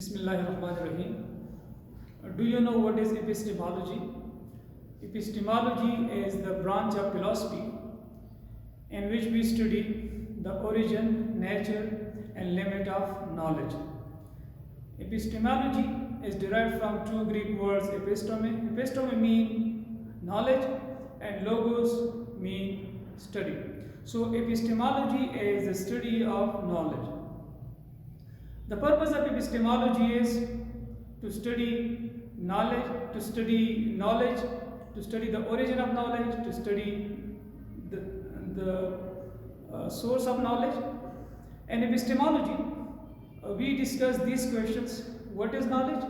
Bismillahirrahmanirrahim. Do you know what is epistemology? Epistemology is the branch of philosophy in which we study the origin, nature, and limit of knowledge. Epistemology is derived from two Greek words, episteme. Episteme mean knowledge, and logos mean study. So epistemology is the study of knowledge. The purpose of epistemology is to study knowledge, to study the origin of knowledge, to study the source of knowledge. In epistemology, we discuss these questions: what is knowledge,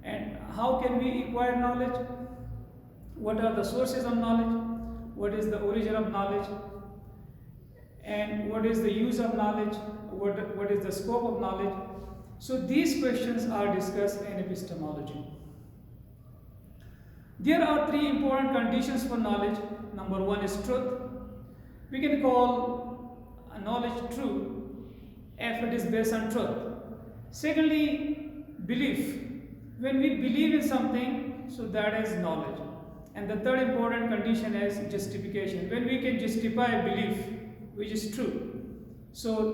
and how can we acquire knowledge? What are the sources of knowledge? What is the origin of knowledge? And what is the use of knowledge? What is the scope of knowledge? So these questions are discussed in epistemology. There are three important conditions for knowledge. Number one is truth. We can call knowledge true if it is based on truth. Secondly, belief. When we believe in something, so that is knowledge. And the third important condition is justification. When we can justify a belief which is true, so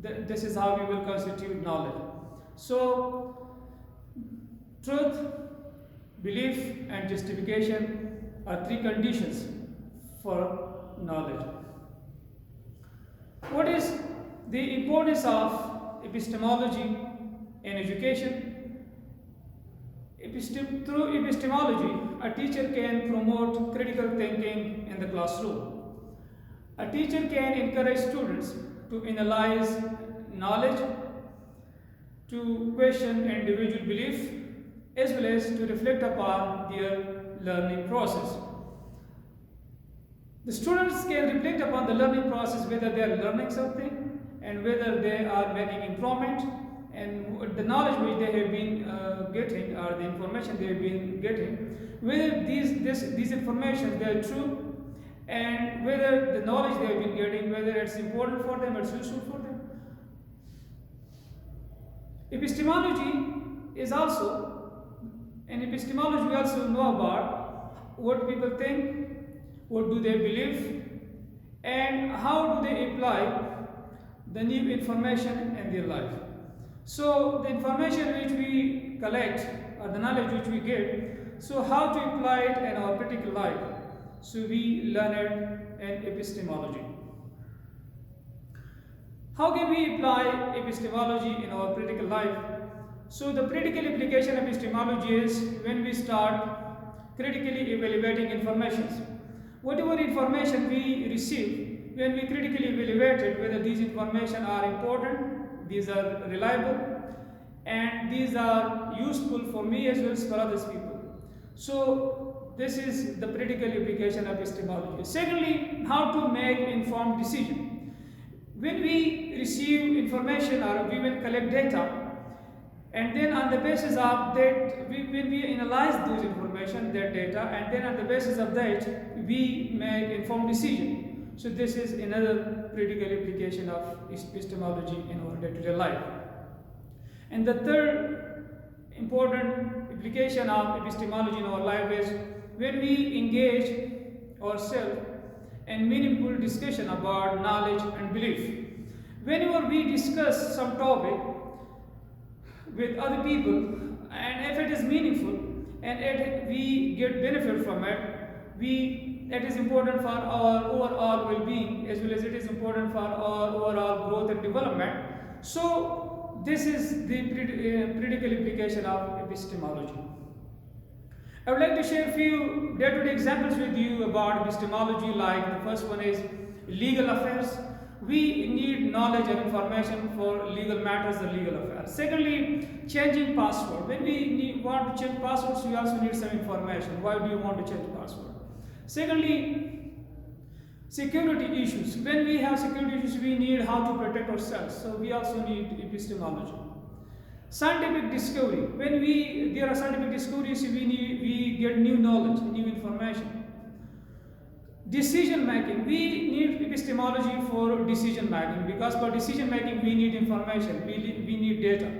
this is how we will constitute knowledge. So truth, belief, and justification are three conditions for knowledge. What is the importance of epistemology in education? Through epistemology, a teacher can promote critical thinking in the classroom. A teacher can encourage students to analyze knowledge, to question individual belief, as well as to reflect upon their learning process. The students can reflect upon the learning process, whether they are learning something and whether they are making improvement, and the knowledge which they have been getting, or the information they have been getting, whether these information they are true, and whether the knowledge they have been getting, whether it's important for them, it's useful for them. Epistemology is also, in epistemology we also know about what people think, what do they believe, and how do they apply the new information in their life. So the information which we collect, or the knowledge which we get, so how to apply it in our particular life. So we learn it in epistemology. How can we apply epistemology in our practical life? So the practical application of epistemology is when we start critically evaluating information. Whatever information we receive, when we critically evaluate it, whether these information are important, these are reliable, and these are useful for me as well as for other people. So this is the practical application of epistemology. Secondly, how to make informed decision. When we receive information, or we will collect data, and then on the basis of that, when we analyze those information, that data, and then on the basis of that, we make informed decision. So this is another practical application of epistemology in our day-to-day life. And the third important application of epistemology in our life is when we engage ourselves in meaningful discussion about knowledge and belief. Whenever we discuss some topic with other people, and if it is meaningful and we get benefit from it, it is important for our overall well-being, as well as it is important for our overall growth and development. So this is the practical application of epistemology. I would like to share a few day-to-day examples with you about epistemology. Like the first one is legal affairs. We need knowledge and information for legal matters or legal affairs. Secondly, changing password. When we want to change passwords, we also need some information. Why do you want to change password? Secondly, security issues. When we have security issues, we need how to protect ourselves. So we also need epistemology. Scientific discovery. When there are scientific discoveries, we get new knowledge, new information. Decision making. We need epistemology for decision making, because for decision making we need information, we need data.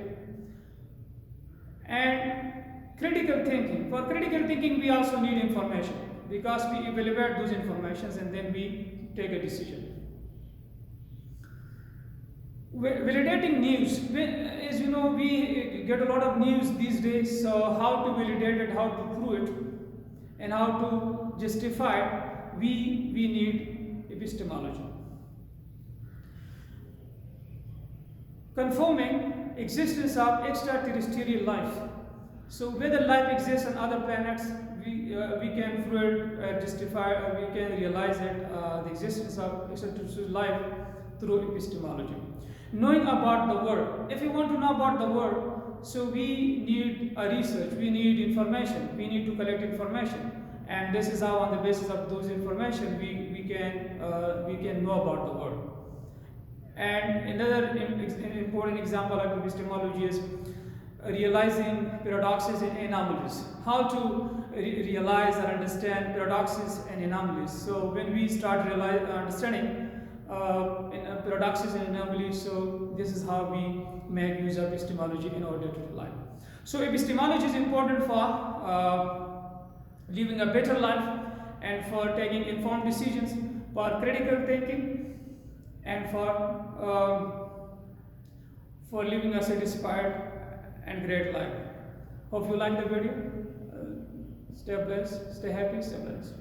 And critical thinking. For critical thinking we also need information, because we evaluate those informations and then we take a decision. Validating news. As you know, we get a lot of news these days, so how to validate it, how to prove it, and how to justify it, we need epistemology. Confirming existence of extraterrestrial life. So whether life exists on other planets, we can prove it, justify, or we can realize it, the existence of extraterrestrial life through epistemology. Knowing about the world. If we want to know about the world, so we need a research, we need information, we need to collect information, and this is how, on the basis of those information, we can know about the world. And another important example of epistemology is realizing paradoxes and anomalies. How to realize or understand paradoxes and anomalies. So when we start understanding paradoxes and anomalies, so this is how we make use of epistemology in our day-to-day life. So epistemology is important for living a better life, and for taking informed decisions, for critical thinking, and for living a satisfied and great life. Hope you like the video. Stay blessed, stay happy, stay blessed.